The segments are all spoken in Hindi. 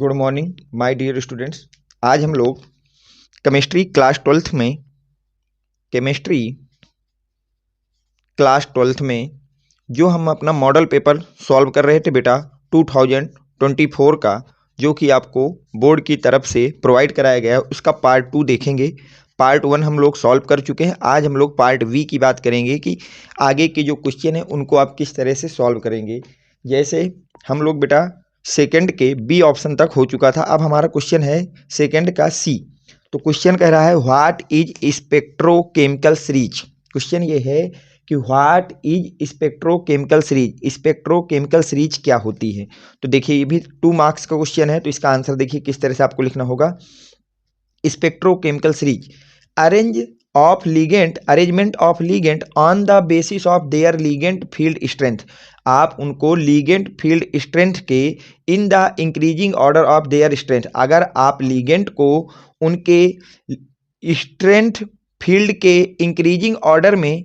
Good morning my dear students. आज हम लोग केमिस्ट्री क्लास ट्वेल्थ में जो हम अपना मॉडल पेपर सॉल्व कर रहे थे बेटा 2024 का, जो कि आपको बोर्ड की तरफ से प्रोवाइड कराया गया है, उसका पार्ट 2 देखेंगे। पार्ट 1 हम लोग सॉल्व कर चुके हैं। आज हम लोग पार्ट वी की बात करेंगे कि आगे के जो क्वेश्चन है उनको आप किस तरह से सॉल्व करेंगे। जैसे हम लोग बेटा सेकंड के बी ऑप्शन तक हो चुका था, अब हमारा क्वेश्चन है सेकंड का सी। तो क्वेश्चन कह रहा है what is spectrochemical series. Question ये है कि what is spectrochemical series, spectrochemical series क्या होती है। तो देखिए ये भी 2 मार्क्स का क्वेश्चन है, तो इसका आंसर देखिए किस तरह से आपको लिखना होगा। Spectrochemical series arrangement of ligand on the basis of their ligand field strength. आप उनको लिगेंड फील्ड स्ट्रेंथ के in the increasing order of their strength, अगर आप लिगेंड को उनके स्ट्रेंथ फील्ड के इंक्रीजिंग ऑर्डर में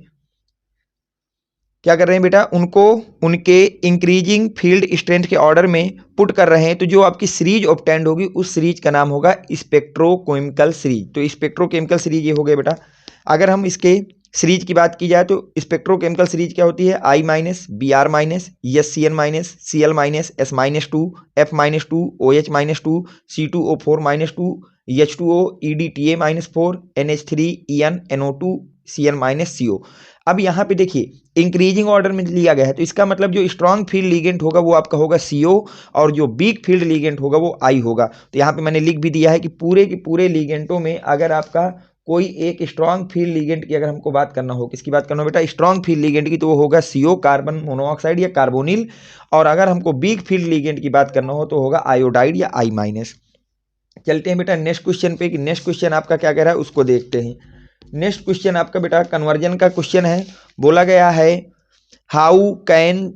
क्या कर रहे हैं बेटा, उनको उनके इंक्रीजिंग फील्ड स्ट्रेंथ के ऑर्डर में पुट कर रहे हैं, तो जो आपकी सीरीज ऑब्टेंड होगी उस सीरीज का नाम होगा स्पेक्ट्रोकेमिकल सीरीज। तो स्पेक्ट्रोकेमिकल सीरीज ये हो गए बेटा। अगर हम इसके सीरीज की बात की जाए तो स्पेक्ट्रोकेमिकल सीरीज क्या होती है, I minus Br minus SCN minus Cl minus S minus 2 F minus 2 OH minus 2 C2O4 minus 2 H2O EDTA minus 4 NH3 EN NO2 Cn minus CO। अब यहाँ पे देखिए इंक्रीजिंग ऑर्डर में लिया गया है, तो इसका मतलब जो स्ट्रॉन्ग फील्ड लिगेंड होगा वो आपका होगा CO और जो वीक फील्ड लिगेंड होगा वो I होगा। तो यहाँ पे मैंने लिख भी दिया है कि पूरे के पूरे लिगेंडों में अगर आपका कोई एक स्ट्रॉन्ग फील्ड लिगेंड की अगर हमको बात करना हो, किसकी बात करना हो बेटा, स्ट्रॉन्ग फील्ड लिगेंड की, तो वो होगा CO कार्बन मोनोऑक्साइड या कार्बोनिल। और अगर हमको वीक फील्ड लिगेंड की बात करना हो तो होगा आयोडाइड या I माइनस। चलते हैं बेटा नेक्स्ट क्वेश्चन पे कि नेक्स्ट क्वेश्चन आपका क्या कह रहा है उसको देखते हैं। नेक्स्ट क्वेश्चन आपका बेटा कन्वर्जन का क्वेश्चन है। बोला गया है how can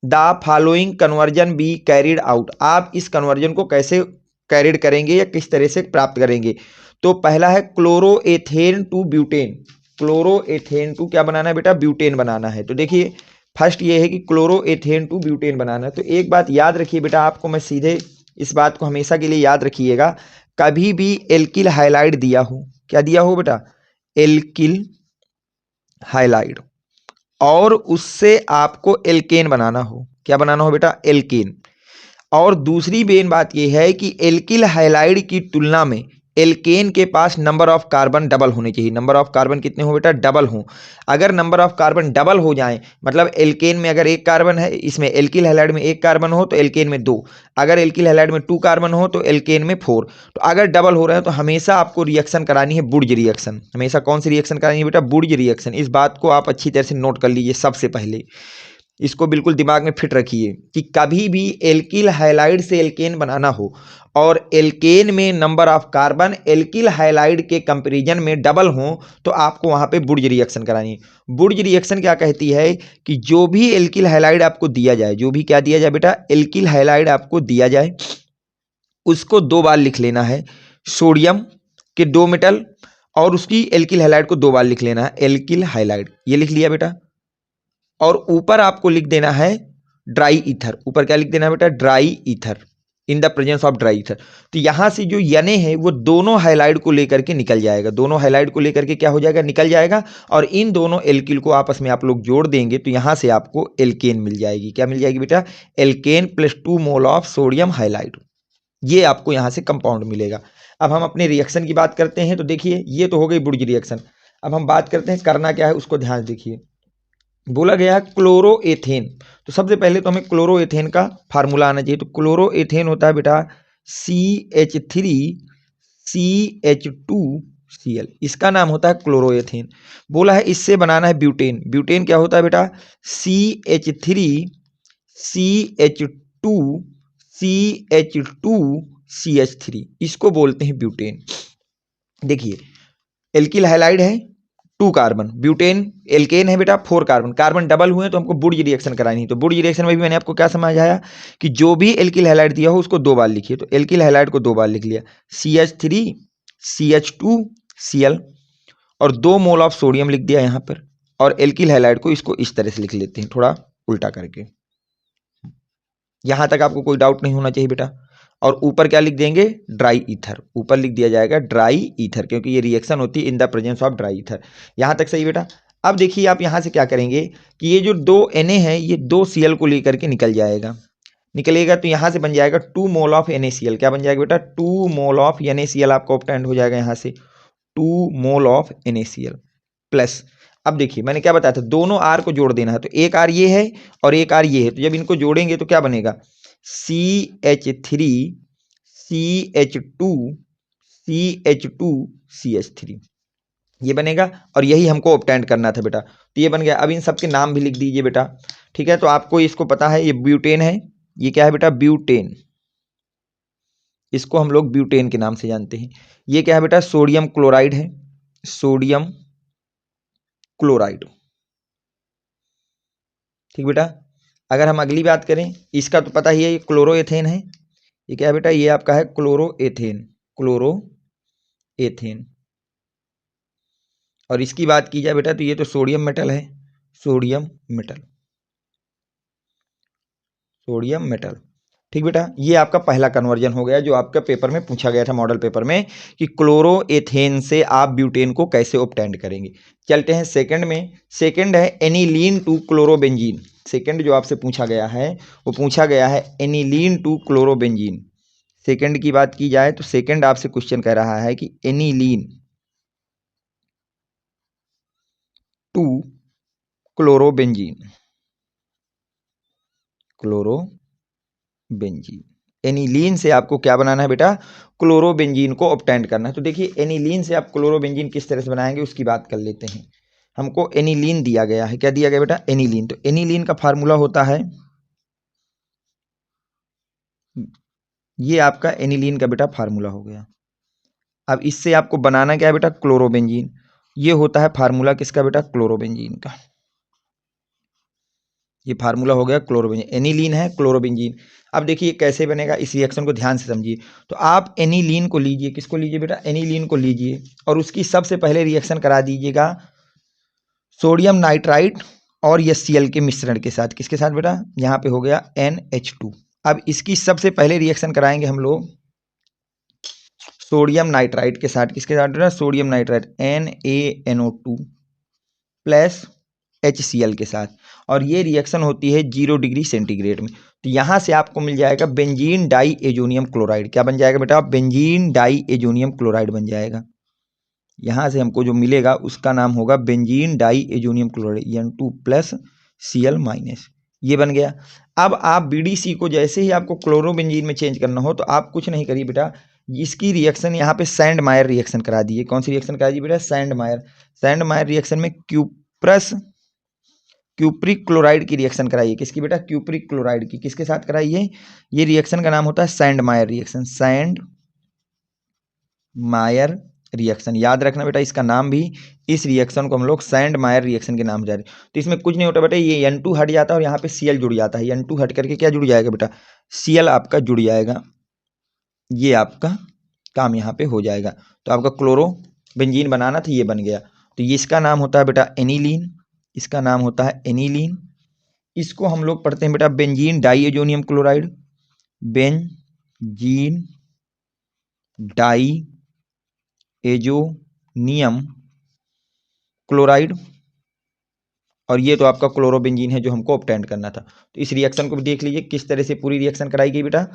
the following conversion be carried out. आप इस कन्वर्जन को कैसे कैरिड करेंगे या किस तरह से प्राप्त करेंगे। तो पहला है chloroethane to butane. Chloroethane to क्या बनाना है बेटा, ब्यूटेन बनाना है। तो देखिए फर्स्ट ये है कि क्लोरोएथेन टू ब्यूटेन बनाना है। तो एक बात याद रखिए बेटा, आपको मैं सीधे इस बात को हमेशा के लिए याद रखिएगा, कभी भी एल्किल हाइलाइड दिया हो, क्या दिया हो बेटा, एल्किल हाइलाइड, और उससे आपको एल्केन बनाना हो, क्या बनाना हो बेटा, एल्केन। और दूसरी मेन बात यह है कि एल्किल हाइलाइड की तुलना में एल्केन के पास नंबर ऑफ कार्बन डबल होने चाहिए। नंबर ऑफ कार्बन कितने हो बेटा, डबल हो। अगर नंबर ऑफ कार्बन डबल हो जाए, मतलब एल्केन में अगर 1 कार्बन है, इसमें एल्किल हाइलाइड में 1 कार्बन हो तो एल्केन में 2, अगर एल्किल हाइलाइड में 2 कार्बन हो तो एल्केन में 4। तो अगर डबल हो रहे हैं तो हमेशा आपको रिएक्शन करानी है बुर्ज रिएक्शन। हमेशा कौन सी रिएक्शन करानी है बेटा, बुर्ज रिएक्शन। इस बात को आप अच्छी तरह से नोट कर लीजिए, सबसे पहले इसको बिल्कुल दिमाग में फिट रखिए कि कभी भी एल्किल हाइलाइड से एल्केन बनाना हो और एल्केन में number of carbon alkyl halide के कंपैरिजन में डबल हो तो आपको वहां पे बुर्ज रिएक्शन करानी है। बुर्ज रिएक्शन क्या कहती है कि जो भी एल्किल हाइलाइड आपको दिया जाए, जो भी क्या दिया जाए बेटा, एल्किल हाइलाइड आपको दिया जाए, उसको 2 बार लिख लेना है। सोडियम के 2 मेटल और उसकी एल्किल हाइलाइड को 2 बार लिख लेना है, एल्किल हाइलाइड, ये लिख लिया बेटा। और ऊपर आपको लिख देना है ड्राई ईथर। ऊपर क्या लिख देना है बेटा, dry ether, in the presence of dry ether. तो यहां से जो यने है वो दोनों हाइलाइड को लेकर के निकल जाएगा, दोनों हाइलाइड को लेकर के क्या हो जाएगा, निकल जाएगा। और इन दोनों एल्किल को आपस में आप लोग जोड़ देंगे तो यहां से आपको एल्केन मिल जाएगी। क्या मिल जाएगी बेटा, alkane plus 2 mole of sodium halide, ये आपको यहां से कंपाउंड मिलेगा। अब हम अपने रिएक्शन की बात करते हैं। तो देखिए ये तो हो गई बुर्ज रिएक्शन। अब हम बात करते हैं करना क्या है उसको ध्यान देखिए। बोला गया है क्लोरोएथेन, तो सबसे पहले तो हमें क्लोरोएथेन का फार्मूला आना चाहिए। तो क्लोरोएथेन होता है बेटा CH3CH2Cl, इसका नाम होता है क्लोरोएथेन। बोला है इससे बनाना है ब्यूटेन। ब्यूटेन क्या होता है बेटा, CH3CH2CH2CH3, इसको बोलते हैं ब्यूटेन। देखिए एल्किल हाइलाइड है 2 कार्बन, ब्यूटेन एल्केन है बेटा 4 कार्बन, कार्बन डबल हुए तो हमको बुर्ज रिएक्शन करानी है। तो बुर्ज रिएक्शन में भी मैंने आपको क्या समझाया कि जो भी एल्किल हाइलाइड दिया हो उसको 2 बार लिखिए। तो एल्किल हाइलाइड को 2 बार लिख लिया, CH3CH2Cl, और 2 मोल ऑफ सोडियम लिख दिया यहाँ पर। और एल्किल हाइलाइड को इसको इस तरह से लिख लेते हैं, थोड़ा उल्टा करके। यहां तक आपको कोई डाउट नहीं होना चाहिए बेटा। और ऊपर क्या लिख देंगे, ड्राई ईथर, ऊपर लिख दिया जाएगा ड्राई ईथर, क्योंकि ये रिएक्शन होती है in the presence of dry ether. यहाँ तक सही बेटा। अब देखिए आप यहाँ से क्या करेंगे कि ये जो 2 Na है ये 2 Cl को लेकर के निकल जाएगा, निकलेगा तो यहाँ से बन जाएगा 2 मोल ऑफ NaCl। क्या बन जाएगा बेटा, 2 मोल ऑफ NaCl आपका ऑब्टेंड हो जाएगा यहाँ से, 2 मोल ऑफ NaCl प्लस। अब देखिए मैंने क्या बताया था, दोनों आर को जोड़ देना है, तो एक आर ये है और एक आर ये है, तो जब इनको जोड़ेंगे तो क्या बनेगा, CH3 CH2 CH2 CH3 ये बनेगा, और यही हमको ऑब्टेंड करना था बेटा, तो ये बन गया। अब इन सबके नाम भी लिख दीजिए बेटा, ठीक है। तो आपको इसको पता है ये ब्यूटेन है, ये क्या है बेटा, ब्यूटेन, इसको हम लोग ब्यूटेन के नाम से जानते हैं। ये क्या है बेटा, सोडियम क्लोराइड है, सोडियम क्लोराइड, ठीक बेटा। अगर हम अगली बात करें, इसका तो पता ही है, ये क्लोरोएथेन है, ये क्या है बेटा, ये आपका है क्लोरोएथेन, क्लोरोएथेन। और इसकी बात की जाए बेटा तो ये तो सोडियम मेटल है, सोडियम मेटल, सोडियम मेटल, ठीक बेटा। ये आपका पहला कन्वर्जन हो गया जो आपका पेपर में पूछा गया था, मॉडल पेपर में, कि क्लोरोएथेन से आप ब्यूटेन को कैसे ऑब्टेंड करेंगे। चलते हैं सेकंड में। सेकंड है एनिलीन टू क्लोरोबेंजीन। सेकंड जो आपसे पूछा गया है वो पूछा गया है एनिलीन टू क्लोरोबेंजीन। सेकंड की बात की जाए तो सेकंड आपसे क्वेश्चन कह रहा है कि aniline to chlorobenzene, chlorobenzene, aniline से आपको क्या बनाना है बेटा, क्लोरोबेंजीन को ऑब्टेंड करना है। तो देखिए एनिलीन से आप क्लोरोबेंजीन किस तरह से बनाएंगे उसकी बात कर लेते हैं। हमको एनिलीन दिया गया है, क्या दिया गया बेटा, एनिलीन। तो एनिलीन का फार्मूला होता है, ये आपका एनिलीन का बेटा फार्मूला हो गया। अब इससे आपको बनाना क्या है बेटा, क्लोरोबेंजीन। ये होता है फार्मूला किसका बेटा, क्लोरोबेंजीन का। ये फार्मूला हो गया क्लोरोबेंजीन, एनिलीन है क्लोरोबेंजीन। अब देखिए कैसे बनेगा, इस रिएक्शन को ध्यान से समझिए। तो आप एनिलीन को लीजिए, किसको लीजिए बेटा, एनिलीन को लीजिए, और उसकी सबसे पहले रिएक्शन करा दीजिएगा सोडियम नाइट्राइट और HCl के मिश्रण के साथ। किसके साथ बेटा, यहाँ पे हो गया NH2। अब इसकी सबसे पहले रिएक्शन कराएंगे हम लोग सोडियम नाइट्राइट के साथ। किसके साथ बेटा, sodium nitrite NaNO2 plus HCl के साथ, और ये रिएक्शन होती है 0 डिग्री सेंटीग्रेड में। तो यहाँ से आपको मिल जाएगा बेंजीन डाई एजोनियम क्लोराइड। क्या बन जाएगा बेटा, बेंजीन डाई एजोनियम क्लोराइड बन जाएगा। यहाँ से हमको जो मिलेगा उसका नाम होगा benzene diazonium chloride, N2 plus Cl minus, ये बन गया। अब आप BDC को जैसे ही आपको क्लोरोबेंजीन में चेंज करना हो तो आप कुछ नहीं करिए बेटा, इसकी रिएक्शन यहाँ पे सैंड मायर रिएक्शन करा दीजिए। कौन सी रिएक्शन करा दीजिए बेटा, सैंड मायर। सैंड मायर रिएक्शन में क्यूप्रिक क्लोराइड की रिएक्शन कराइए। किसकी बेटा, क्यूप्रिक क्लोराइड की। किसके साथ कराइए, ये रिएक्शन का नाम होता है सैंड मायर रिएक्शन, सैंड मायर रिएक्शन। याद रखना बेटा इसका नाम भी, इस रिएक्शन को हम लोग सैंड मायर रिएक्शन के नाम जा रहे हैं। तो इसमें कुछ नहीं होता बेटा, ये N2 हट जाता है और यहाँ पे Cl जुड़ जाता है। N2 हट करके क्या जुड़ जाएगा बेटा, Cl आपका जुड़ जाएगा, ये आपका काम यहाँ पे हो जाएगा। तो आपका क्लोरो बेंजीन बनाना था, ये बन गया। तो ये इसका नाम होता है बेटा एनिलीन, इसका नाम होता है एनिलीन। इसको हम लोग पढ़ते हैं बेटा benzene diazonium chloride, benzene diazonium chloride, और ये तो आपका क्लोरोबेंजीन है जो हमको ऑब्टेंड करना था। तो इस रिएक्शन को भी देख लीजिए किस तरह से पूरी रिएक्शन कराई गई बेटा,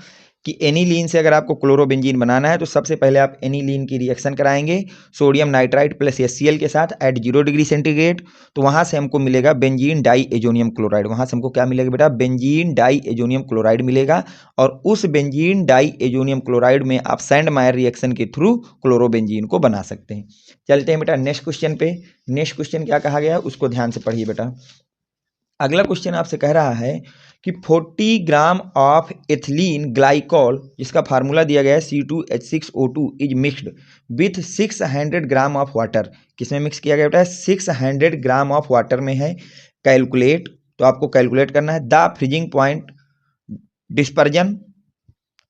कि एनिलीन से अगर आपको क्लोरोबेंजीन बनाना है तो सबसे पहले आप एनिलीन की रिएक्शन कराएंगे सोडियम नाइट्राइट प्लस HCl के साथ एट 0 डिग्री सेंटीग्रेड। तो वहां से हमको मिलेगा बेंजीन डाई एजोनियम क्लोराइड। वहां से हमको क्या मिलेगा बेटा, बेंजीन डाई एजोनियम क्लोराइड मिलेगा, और उस बेंजीन डाई एजोनियम क्लोराइड में आप सैंड मायर रिएक्शन के थ्रू क्लोरोबेंजीन को बना सकते हैं। चलते हैं बेटा नेक्स्ट क्वेश्चन पे। नेक्स्ट क्वेश्चन क्या कहा गया उसको ध्यान से पढ़िए बेटा। अगला क्वेश्चन आपसे कह रहा है कि 40 ग्राम ऑफ एथिलीन ग्लाइकॉल, जिसका फार्मूला दिया गया है C2H6O2 is mixed with 600 gram of water. किसमें मिक्स किया गया बेटा, 600 ग्राम ऑफ वाटर में है। कैलकुलेट, तो आपको कैलकुलेट करना है द फ्रीजिंग पॉइंट डिस्पर्जन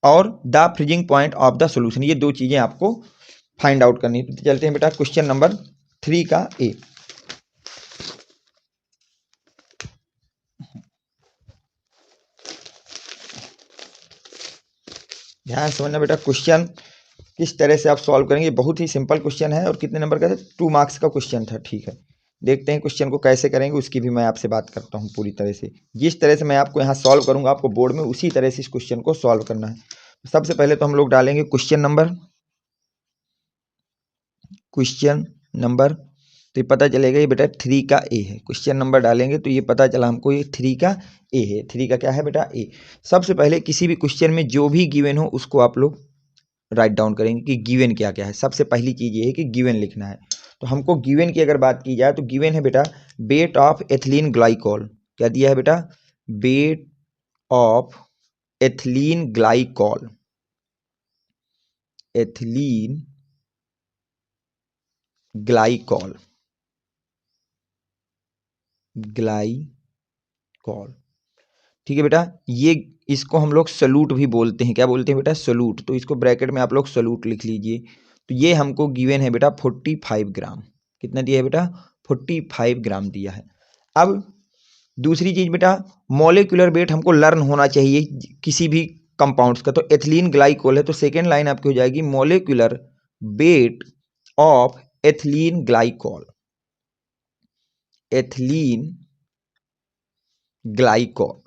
और the freezing point of the solution. ये दो चीजें आपको फाइंड आउट करनी है। तो चलते हैं बेटा क्वेश्चन नंबर 3 का ए। ध्यान से समझना बेटा, क्वेश्चन किस तरह से आप सॉल्व करेंगे। बहुत ही सिंपल क्वेश्चन है और कितने नंबर का था, 2 मार्क्स का क्वेश्चन था। ठीक है, देखते हैं क्वेश्चन को कैसे करेंगे, उसकी भी मैं आपसे बात करता हूँ पूरी तरह से। जिस तरह से मैं आपको यहाँ सॉल्व करूँगा, आपको बोर्ड में उसी तरह से इस क्वेश्चन को सॉल्व करना है। सबसे पहले तो हम लोग डालेंगे क्वेश्चन नंबर, तो ये पता चलेगा ये बेटा 3 का ए है। क्वेश्चन नंबर डालेंगे तो ये पता चला हमको ये 3 का ए है। 3 का क्या है बेटा, ए। सबसे पहले किसी भी क्वेश्चन में जो भी गिवन हो उसको आप लोग राइट डाउन करेंगे कि गिवन क्या क्या है। सबसे पहली चीज ये है कि गिवन लिखना है। तो हमको गिवन की अगर बात की जाए तो गिवन है बेटा वेट ऑफ एथिलीन ग्लाइकॉल। क्या दिया है बेटा, weight of ethylene glycol, ethylene glycol, glycol. ठीक है बेटा, ये इसको हम लोग सॉल्यूट भी बोलते हैं। क्या बोलते हैं बेटा, सॉल्यूट। तो इसको ब्रैकेट में आप लोग सॉल्यूट लिख लीजिए। तो ये हमको गिवन है बेटा 45 ग्राम। कितना दिया है बेटा, 45 ग्राम दिया है। अब दूसरी चीज बेटा, मॉलिक्यूलर वेट हमको लर्न होना चाहिए किसी भी कंपाउंड्स का। तो एथिलीन ग्लाइकोल है, तो सेकेंड लाइन आपकी हो जाएगी molecular weight of ethylene glycol, ethylene glycol,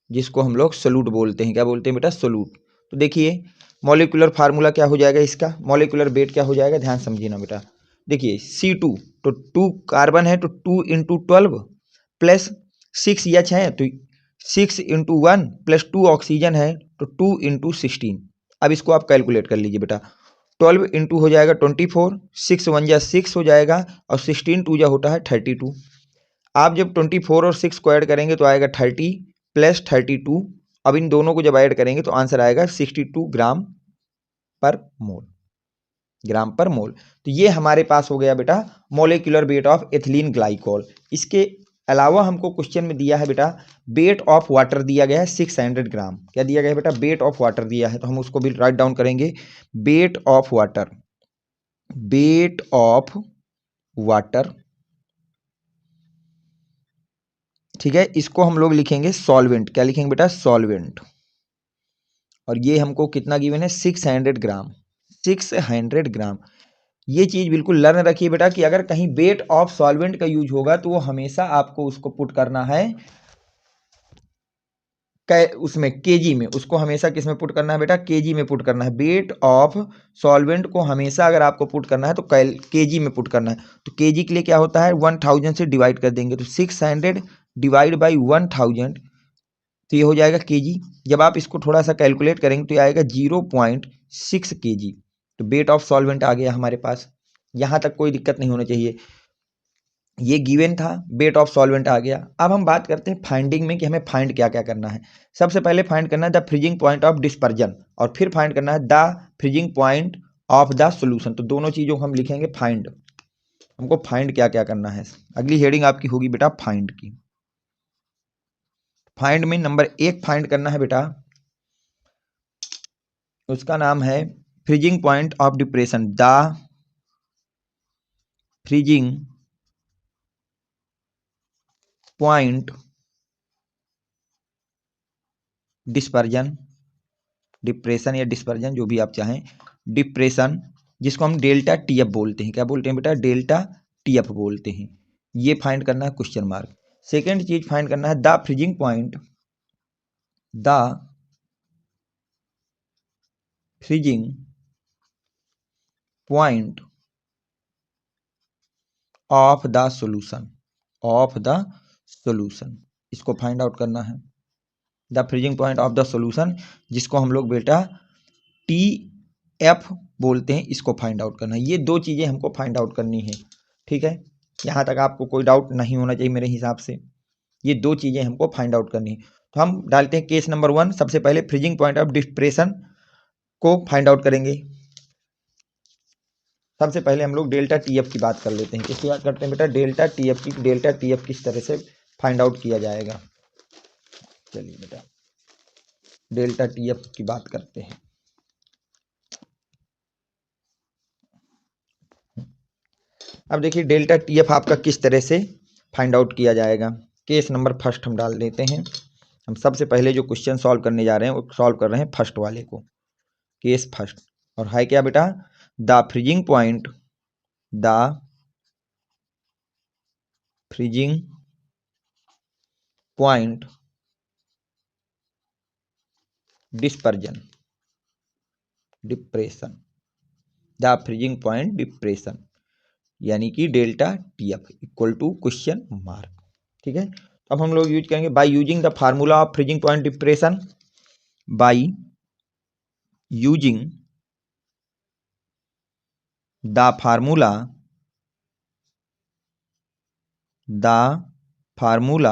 जिसको हम लोग सोलूट बोलते हैं। क्या बोलते हैं बेटा, सोलूट। तो देखिए मॉलिक्यूलर फार्मूला क्या हो जाएगा इसका, मॉलिक्यूलर वेट क्या हो जाएगा, ध्यान समझिए ना बेटा। देखिए C2, तो 2 कार्बन है तो 2 इंटू 12 प्लस 6 एच है तो 6 इंटू 1 प्लस 2 ऑक्सीजन है तो 2 इंटू 16। अब इसको आप कैलकुलेट कर लीजिए बेटा। 12 इंटू हो जाएगा 24, 6 1 जा 6 हो जाएगा और 16 2 जा होता है 32। आप जब 24 और 6 को ऐड करेंगे तो आएगा 30 प्लस 32। अब इन दोनों को जब ऐड करेंगे तो आंसर आएगा 62 ग्राम पर मोल, ग्राम पर मोल। तो ये हमारे पास हो गया बेटा molecular weight of ethylene glycol. इसके अलावा हमको क्वेश्चन में दिया है बेटा वेट ऑफ वाटर दिया गया है 600 ग्राम। क्या दिया गया है बेटा, वेट ऑफ वाटर दिया है, तो हम उसको भी राइट डाउन करेंगे। Weight of water, weight of water, ठीक है, इसको हम लोग लिखेंगे सॉल्वेंट। क्या लिखेंगे बेटा, सॉल्वेंट। और ये हमको कितना गिवन है, 600 ग्राम, 600 ग्राम। ये चीज बिल्कुल लर्न रखिए बेटा कि अगर कहीं वेट ऑफ सॉल्वेंट का यूज होगा तो वो हमेशा आपको उसको पुट करना है उसमें केजी में। उसको हमेशा किस में पुट करना है बेटा, केजी में पुट करना है। वेट ऑफ सॉल्वेंट को हमेशा अगर आपको पुट करना है तो केजी में पुट करना है। तो केजी के लिए क्या होता है, 1000 से डिवाइड कर देंगे। तो 600 डिवाइड बाई 1000, तो ये हो जाएगा केजी। जब आप इसको थोड़ा सा कैलकुलेट करेंगे तो ये आएगा 0.6 केजी। तो वेट ऑफ सॉल्वेंट आ गया हमारे पास। यहाँ तक कोई दिक्कत नहीं होना चाहिए, ये गिवन था, वेट ऑफ सॉल्वेंट आ गया। अब हम बात करते हैं फाइंडिंग में कि हमें फाइंड क्या क्या करना है। सबसे पहले फाइंड करना है the freezing point of dispersion, और फिर फाइंड करना है the freezing point of the solution. तो दोनों चीजों को हम लिखेंगे फाइंड। हमको फाइंड क्या क्या करना है, अगली हेडिंग आपकी होगी बेटा फाइंड की। फाइंड में नंबर 1 फाइंड करना है बेटा, उसका नाम है freezing point of depression, the freezing point dispersion, depression या डिस्पर्जन जो भी आप चाहें, डिप्रेशन, जिसको हम डेल्टा टीएफ बोलते हैं। क्या बोलते हैं बेटा, डेल्टा टीएफ बोलते हैं। ये फाइंड करना है क्वेश्चन मार्क। सेकेंड चीज फाइंड करना है the freezing point, the freezing point of the solution, of the solution, इसको फाइंड आउट करना है। The freezing point of the solution, जिसको हम लोग बेटा टी एफ बोलते हैं, इसको फाइंड आउट करना है। ये दो चीजें हमको फाइंड आउट करनी है। ठीक है, यहां तक आपको कोई डाउट नहीं होना चाहिए मेरे हिसाब से। ये दो चीजें हमको फाइंड आउट करनी है। तो हम डालते हैं केस नंबर 1। सबसे पहले फ्रीजिंग पॉइंट ऑफ डिप्रेशन को फाइंड आउट करेंगे। सबसे पहले हम लोग डेल्टा टीएफ की बात कर लेते हैं। किसकी बात करते हैं बेटा, डेल्टा टीएफ की। डेल्टा टीएफ किस तरह से फाइंड आउट किया जाएगा, चलिए बेटा डेल्टा टीएफ की बात करते हैं। अब देखिए डेल्टा टीएफ आपका किस तरह से फाइंड आउट किया जाएगा। केस नंबर 1 हम डाल देते हैं। हम सबसे पहले जो क्वेश्चन सॉल्व करने जा रहे हैं वो सॉल्व कर रहे हैं फर्स्ट वाले को, केस फर्स्ट। और है क्या बेटा, the freezing point dispersion depression, the freezing point depression, यानी कि delta T F equal to question mark. ठीक है, तो अब हम लोग यूज करेंगे by using the formula of freezing point depression, by using the formula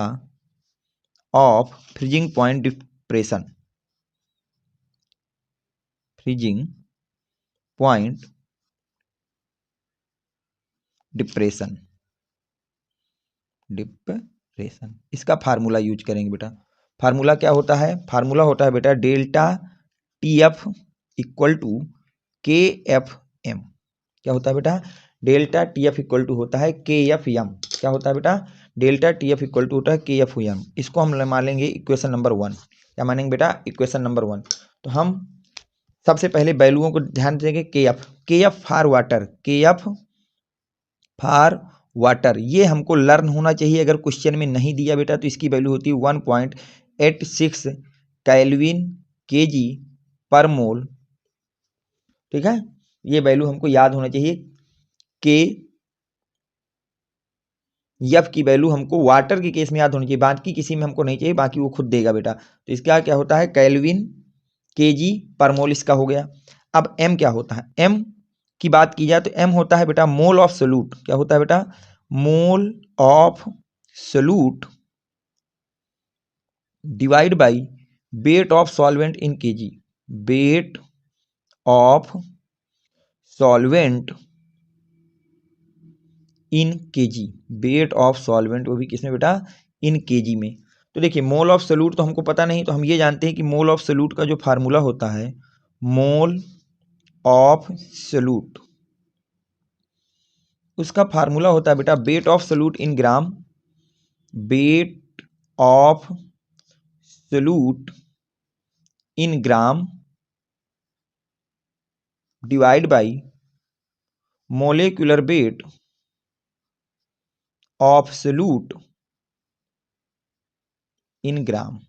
of freezing point depression, freezing point depression, इसका फार्मूला यूज करेंगे बेटा। फार्मूला क्या होता है, फार्मूला होता है बेटा delta T F equal to K F M. क्या होता है बेटा, delta T F equal to होता है के एफ एम। क्या होता है बेटा, delta T F equal to होता है के एफ एम। इसको हम मानेंगे इक्वेशन नंबर 1। क्या मानेंगे बेटा, इक्वेशन नंबर 1। तो हम सबसे पहले वैल्यूओं को ध्यान देंगे। के एफ फॉर वाटर, के एफ फॉर वाटर, ये हमको लर्न होना चाहिए। अगर क्वेश्चन में नहीं दिया बेटा तो इसकी वैल्यू होती है 1.86 केल्विन केजी पर मोल। ठीक है, ये वैल्यू हमको याद होना चाहिए। के एफ की वैल्यू हमको वाटर के केस में याद होनी चाहिए, बाकी किसी में हमको नहीं चाहिए, बाकी वो खुद देगा बेटा। तो इसका क्या होता है, केल्विन केजी पर मोल इसका हो गया। अब एम क्या होता है, एम की बात की जाए तो एम होता है बेटा मोल ऑफ सोल्यूट। क्या होता है बेटा, मोल of solute divide by weight of solvent in KG, weight of solvent in KG, weight of solvent वो भी किसमें बेटा, इन केजी में। तो देखिए मोल ऑफ सोल्यूट तो हमको पता नहीं, तो हम ये जानते हैं कि मोल ऑफ सोल्यूट का जो फार्मूला होता है, मोल ऑफ सोल्यूट, उसका फार्मूला होता है बेटा weight of solute in gram, weight of solute in gram divide by molecular weight of solute in gram,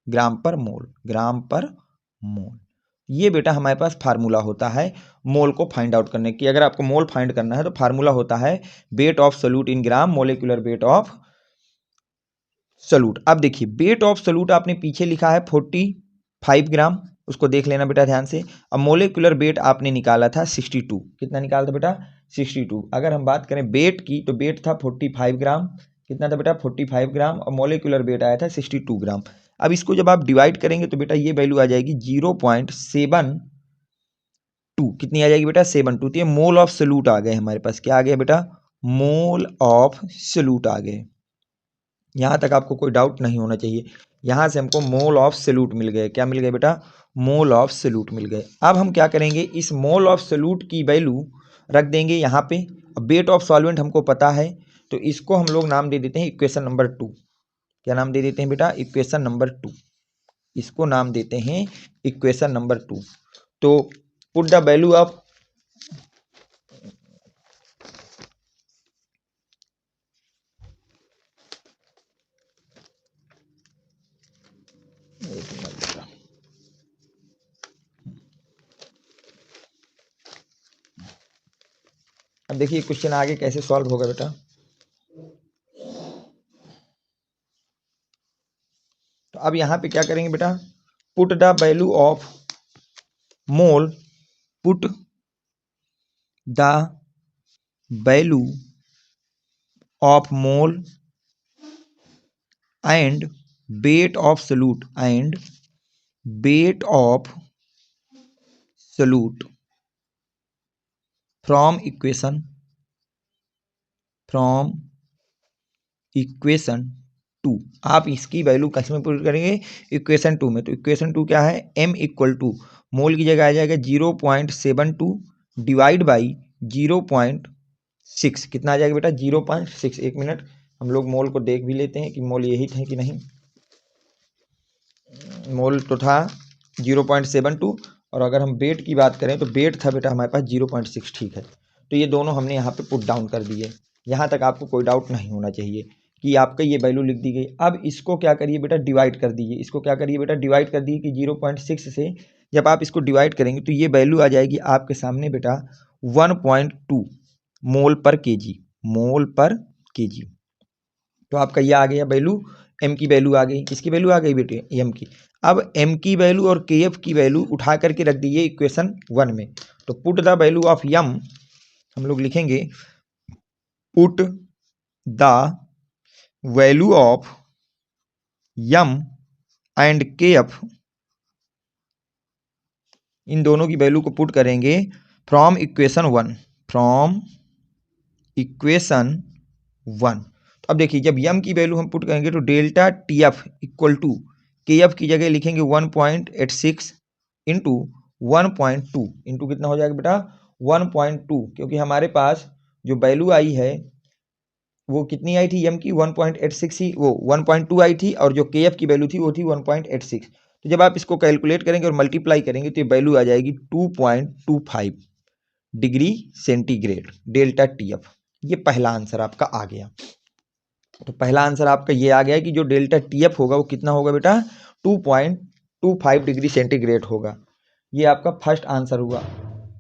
gram per mole, gram per मोल। ये बेटा हमारे पास फार्मूला होता है मोल को फाइंड आउट करने की। अगर आपको मोल फाइंड करना है तो फार्मूला होता है wait of solute in gram, molecular weight of solute. अब देखिए वेट ऑफ सोल्यूट आपने पीछे लिखा है 45 ग्राम, उसको देख लेना बेटा ध्यान से। अब मोलेकुलर वेट आपने निकाला था 62, कितना निकाला था बेटा, 62। अगर हम बात करें वेट की तो वेट था 45 ग्राम, कितना था बेटा 45 ग्राम, और मोलेकुलर वेट आया था 62 ग्राम। अब इसको जब आप डिवाइड करेंगे तो बेटा ये वैल्यू आ जाएगी 0.72, कितनी आ जाएगी बेटा 72। तो ये मोल ऑफ सोल्यूट आ गए हमारे पास। क्या आ गया बेटा, मोल ऑफ सोल्यूट आ गए। यहाँ तक आपको कोई डाउट नहीं होना चाहिए। यहाँ से हमको मोल ऑफ सोल्यूट मिल गए। क्या मिल गए बेटा, मोल ऑफ सोल्यूट मिल गए। अब हम क्या करेंगे, इस मोल ऑफ सोल्यूट की वैल्यू रख देंगे यहाँ पे। अब वेट ऑफ सॉल्वेंट हमको पता है, तो इसको हम लोग नाम दे देते हैं इक्वेशन नंबर 2। क्या नाम दे देते हैं बेटा, इक्वेशन नंबर 2। इसको नाम देते हैं इक्वेशन नंबर 2। तो पुट द वैल्यू ऑफ, अब देखिए क्वेश्चन आगे कैसे सॉल्व होगा बेटा। तो अब यहाँ पे क्या करेंगे बेटा, put the value of mole, put the value of mole and wait of solute, and wait of solute from equation 2। आप इसकी वैल्यू किसमें पुट करेंगे, इक्वेशन 2 में। तो इक्वेशन 2 क्या है, m इक्वल टू मोल की जगह आ जाएगा 0.72 डिवाइड बाई 0.6, कितना आ जाएगा बेटा 0.6। एक मिनट हम लोग मोल को देख भी लेते हैं कि मोल यही है कि नहीं। मोल तो था 0.72, और अगर हम वेट की बात करें तो वेट था बेटा हमारे पास 0.6। ठीक है, तो ये दोनों हमने यहाँ पे पुट डाउन कर दिए। यहाँ तक आपको कोई डाउट नहीं होना चाहिए कि आपका ये वैल्यू लिख दी गई। अब इसको क्या करिए बेटा, डिवाइड कर दीजिए। इसको क्या करिए बेटा, डिवाइड कर दीजिए कि 0.6 से जब आप इसको डिवाइड करेंगे तो ये वैल्यू आ जाएगी आपके सामने बेटा 1.2 मोल पर केजी, मोल पर केजी। तो आपका ये आ गया वैल्यू, एम की वैल्यू आ गई। किसकी वैल्यू आ गई बेटे, एम की। अब एम की वैल्यू और के एफ की वैल्यू उठा करके रख दीजिए इक्वेशन 1 में। तो put the value of m, हम लोग लिखेंगे put the value of m and K F, इन दोनों की वैल्यू को पुट करेंगे फ्रॉम इक्वेशन 1, फ्रॉम इक्वेशन 1। तो अब देखिए जब यम की वैल्यू हम पुट करेंगे तो delta T F equal to K F की जगह लिखेंगे 1.86 इंटू 1.2 इंटू कितना हो जाएगा बेटा 1.2, क्योंकि हमारे पास जो वैल्यू आई है वो कितनी आई थी, एम की 1.86 ही, वो 1.2 आई थी, और जो के एफ की वैल्यू थी वो थी 1.86। तो जब आप इसको कैलकुलेट करेंगे और मल्टीप्लाई करेंगे तो ये वैल्यू आ जाएगी 2.25 degree centigrade delta T F. ये पहला आंसर आपका आ गया। तो पहला आंसर आपका ये आ गया कि जो डेल्टा टी एफ होगा वो कितना होगा बेटा 2.25 डिग्री सेंटीग्रेड होगा। ये आपका फर्स्ट आंसर हुआ।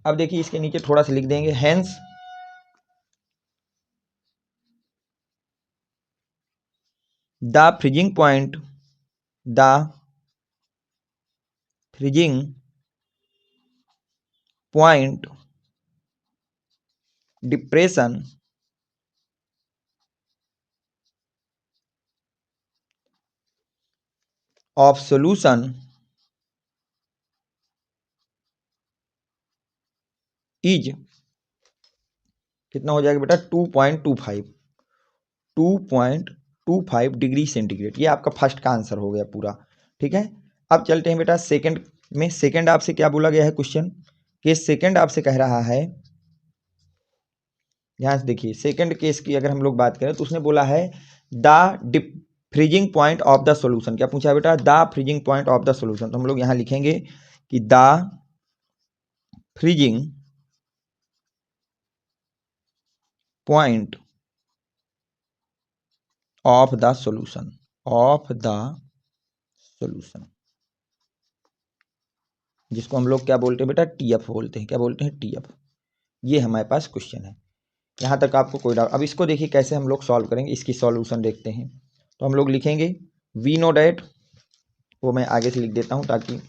अब देखिए इसके नीचे थोड़ा सा लिख देंगे, hence the freezing point, the freezing point depression of solution is कितना हो जाएगा बेटा 2.25 डिग्री सेंटीग्रेड। ये आपका फर्स्ट का आंसर हो गया पूरा। ठीक है, अब चलते हैं बेटा सेकंड में। सेकंड आपसे क्या बोला गया है क्वेश्चन के, सेकंड आपसे कह रहा है, यहाँ से देखिए सेकंड केस की अगर हम लोग बात करें तो उसने बोला है the freezing point of the solution. क्या पूछा है बेटा, the freezing point of the solution. तो हम लोग यहाँ लिखेंगे कि the freezing point of the solution, of the solution, जिसको हम लोग क्या बोलते हैं बेटा, टीएफ बोलते हैं। क्या बोलते हैं, टीएफ। ये हमारे पास क्वेश्चन है। यहाँ तक आपको कोई डाउट। अब इसको देखिए कैसे हम लोग सॉल्व करेंगे, इसकी सॉल्यूशन देखते हैं। तो हम लोग लिखेंगे वी नो डैट, वो मैं आगे से लिख देता हूँ ताकि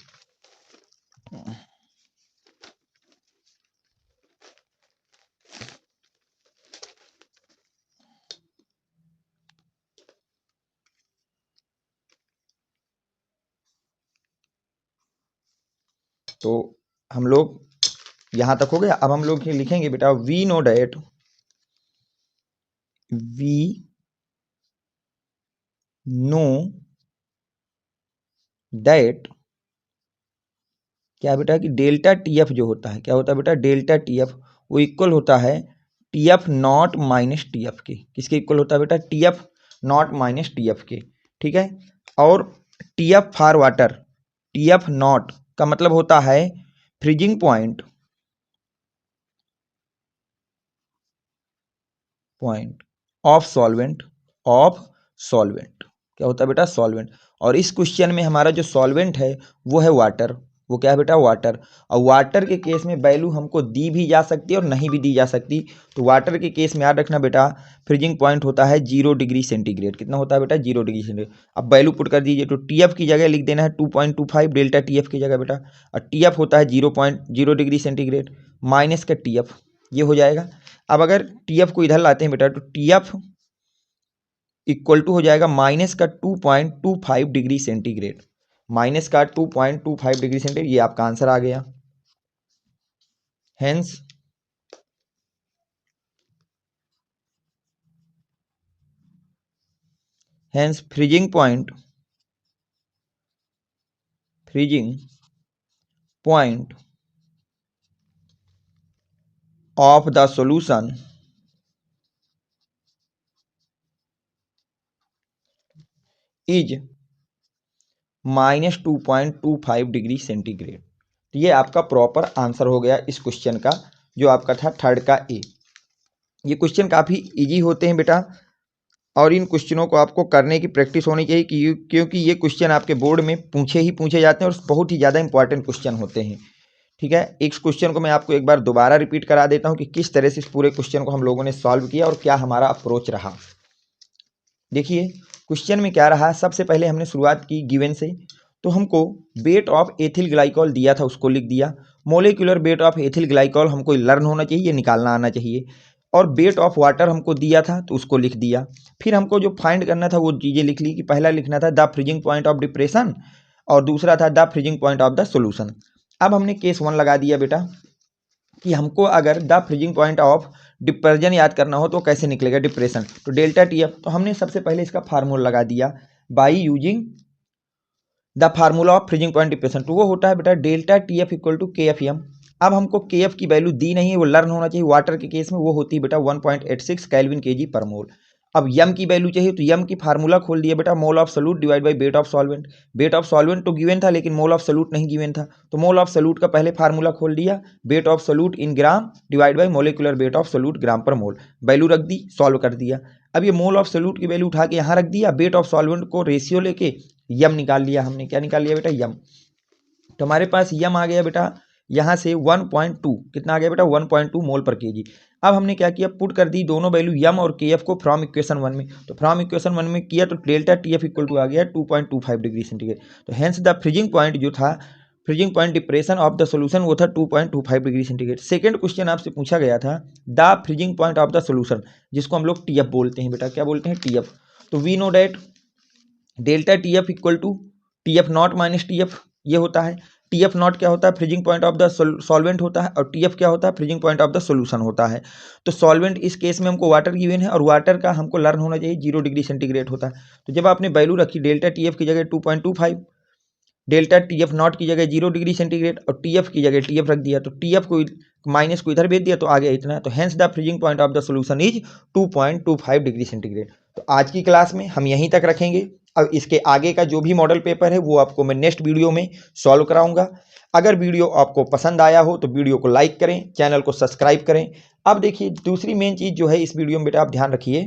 तो हम लोग यहाँ तक हो गया। अब हम लोग लिखेंगे बेटा we know that, we know that क्या बेटा कि डेल्टा टीएफ जो होता है, क्या होता है बेटा, डेल्टा टीएफ वो इक्वल होता है टीएफ नॉट माइनस टीएफ के। किसके इक्वल होता है बेटा, टीएफ नॉट माइनस टीएफ के। ठीक है, और TF for water, TF not का मतलब होता है freezing point, point of solvent, of solvent. क्या होता है बेटा, सॉल्वेंट। और इस क्वेश्चन में हमारा जो सॉल्वेंट है वो है वाटर। वो क्या है बेटा, वाटर। और वाटर के केस में वैल्यू हमको दी भी जा सकती है और नहीं भी दी जा सकती। तो वाटर के केस में याद रखना बेटा फ्रीजिंग पॉइंट होता है 0 डिग्री सेंटीग्रेड। कितना होता है बेटा, 0 डिग्री सेंटीग्रेड। अब वैल्यू पुट कर दीजिए तो टीएफ की जगह लिख देना है 2.25 डेल्टा टीएफ की जगह बेटा, और टीएफ होता है 0.0 डिग्री सेंटीग्रेड माइनस का टीएफ, ये हो जाएगा। अब अगर टीएफ को इधर लाते हैं बेटा तो टीएफ इक्वल टू हो जाएगा माइनस का 2.25 डिग्री सेंटीग्रेड, माइनस का 2.25 डिग्री सेंटीग्रेड। ये आपका आंसर आ गया। Hence hence freezing point, freezing point of the solution is -2.25 degree centigrade. तो ये आपका प्रॉपर आंसर हो गया इस क्वेश्चन का, जो आपका था थर्ड का ए। ये क्वेश्चन काफ़ी इजी होते हैं बेटा, और इन क्वेश्चनों को आपको करने की प्रैक्टिस होनी चाहिए क्योंकि ये क्वेश्चन आपके बोर्ड में पूछे जाते हैं और बहुत ही ज़्यादा इंपॉर्टेंट क्वेश्चन होते हैं। ठीक है, इस क्वेश्चन को मैं आपको एक बार दोबारा रिपीट करा देता हूँ कि किस तरह से इस पूरे क्वेश्चन को हम लोगों ने सॉल्व किया और क्या हमारा अप्रोच रहा। देखिए क्वेश्चन में क्या रहा, सबसे पहले हमने शुरुआत की गिवन से, तो हमको वेट ऑफ एथिल ग्लाइकॉल दिया था, उसको लिख दिया। Molecular weight of ethyl glycol हमको लर्न होना चाहिए, निकालना आना चाहिए। और वेट ऑफ वाटर हमको दिया था तो उसको लिख दिया। फिर हमको जो फाइंड करना था वो चीज़ें लिख ली कि पहला लिखना था the freezing point of depression और दूसरा था the freezing point of the solution. अब हमने केस 1 लगा दिया बेटा कि हमको अगर the freezing point of depression याद करना हो तो कैसे निकलेगा डिप्रेशन, तो डेल्टा टी एफ। तो हमने सबसे पहले इसका फार्मूला लगा दिया by using the formula of freezing point depression, तो वो होता है बेटा delta T F equal to K F M. अब हमको के एफ की वैल्यू दी नहीं है, वो लर्न होना चाहिए। वाटर के केस में वो होती है बेटा 1.86 केल्विन केजी पर मोल। अब यम की वैल्यू चाहिए तो यम की फार्मूला खोल दिया बेटा, mole of solute divide by weight of solvent. Weight of solvent तो गिवन था लेकिन मोल ऑफ सॉल्यूट नहीं गिवन था, तो मोल ऑफ सॉल्यूट का पहले फार्मूला खोल दिया, weight of solute in gram divide by molecular weight of solute gram per mole. Value रख दी, सॉल्व कर दिया। अब ये मोल ऑफ सॉल्यूट की वैल्यू उठा के यहाँ रख दिया, वेट ऑफ सॉल्वेंट को रेशियो लेके यम निकाल लिया हमने। क्या निकाल लिया बेटा, यम। तो हमारे पास यम आ गया बेटा यहाँ से 1.2, कितना आ गया बेटा 1.2 मोल पर केजी। अब हमने क्या किया, पुट कर दी दोनों वैल्यू यम और के एफ को फ्रॉम इक्वेशन 1 में। तो फ्रॉम इक्वेशन 1 में किया तो delta T F equal to आ गया 2.25 डिग्री सेंटीग्रेड। तो हेंस द फ्रीजिंग पॉइंट जो था, freezing point depression of the solution, वो था 2.25 डिग्री सेंटीग्रेड। सेकंड क्वेश्चन आपसे पूछा गया था the freezing point of the solution, जिसको हम लोग टी एफ बोलते हैं बेटा। क्या बोलते हैं, टी एफ। तो we know that delta T F equal to T F not minus T F, ये होता है। टी एफ नॉट क्या होता है, freezing point of the solvent होता है, और टी एफ क्या होता है, freezing point of the solution होता है। तो सॉल्वेंट इस केस में हमको वाटर गिवन है और वाटर का हमको लर्न होना चाहिए 0 डिग्री सेंटीग्रेड होता है। तो जब आपने वैल्यू रखी डेल्टा टी एफ की जगह 2.25, डेल्टा टी एफ नॉट की जगह 0 डिग्री सेंटीग्रेड और टी एफ की जगह टी एफ रख दिया, तो टी एफ को माइनस को इधर भेज दिया तो आ गया इतना। तो hence the freezing point of the solution is 2.25 degree centigrade. तो आज की क्लास में हम यहीं तक रखेंगे। अब इसके आगे का जो भी मॉडल पेपर है वो आपको मैं नेक्स्ट वीडियो में सॉल्व कराऊंगा। अगर वीडियो आपको पसंद आया हो तो वीडियो को लाइक करें, चैनल को सब्सक्राइब करें। अब देखिए दूसरी मेन चीज़ जो है इस वीडियो में बेटा आप ध्यान रखिए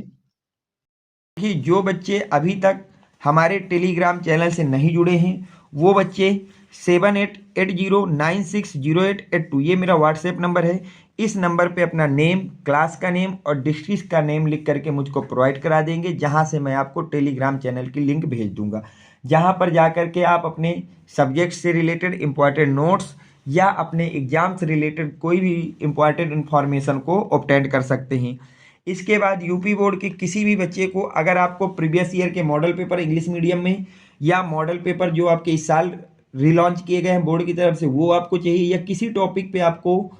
कि जो बच्चे अभी तक हमारे टेलीग्राम चैनल से नहीं जुड़े हैं वो बच्चे 7880960882, ये मेरा व्हाट्सएप नंबर है। इस नंबर पे अपना नेम, क्लास का नेम और डिस्ट्रिक्ट का नेम लिख करके मुझको प्रोवाइड करा देंगे, जहां से मैं आपको टेलीग्राम चैनल की लिंक भेज दूंगा, जहां पर जा करके आप अपने सब्जेक्ट से रिलेटेड इंपॉर्टेंट नोट्स या अपने एग्जाम से रिलेटेड कोई भी इंपॉर्टेंट इन्फॉर्मेशन को ऑब्टेन कर सकते हैं। इसके बाद यूपी बोर्ड के किसी भी बच्चे को अगर आपको प्रीवियस ईयर के मॉडल पेपर इंग्लिश मीडियम में या मॉडल पेपर जो आपके इस साल रिलॉन्च किए गए हैं बोर्ड की तरफ से वो आपको चाहिए, या किसी टॉपिक पे आपको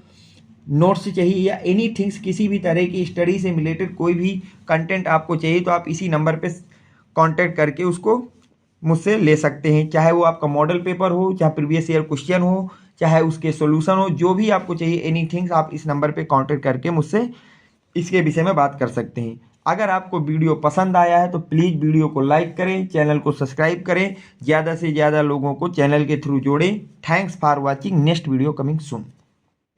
नोट्स चाहिए, या एनी थिंग्स किसी भी तरह की स्टडी से रिलेटेड कोई भी कंटेंट आपको चाहिए, तो आप इसी नंबर पे कांटेक्ट करके उसको मुझसे ले सकते हैं। चाहे वो आपका मॉडल पेपर हो, चाहे प्रीवियस ईयर क्वेश्चन हो, चाहे उसके सॉल्यूशन हो, जो भी आपको चाहिए एनी थिंग्स आप इस नंबर पे कांटेक्ट करके मुझसे इसके विषय में बात कर सकते हैं। अगर आपको वीडियो पसंद आया है तो प्लीज़ वीडियो को लाइक करें, चैनल को सब्सक्राइब करें, ज़्यादा से ज़्यादा लोगों को चैनल के थ्रू जोड़ें। Thanks for watching, next video coming soon.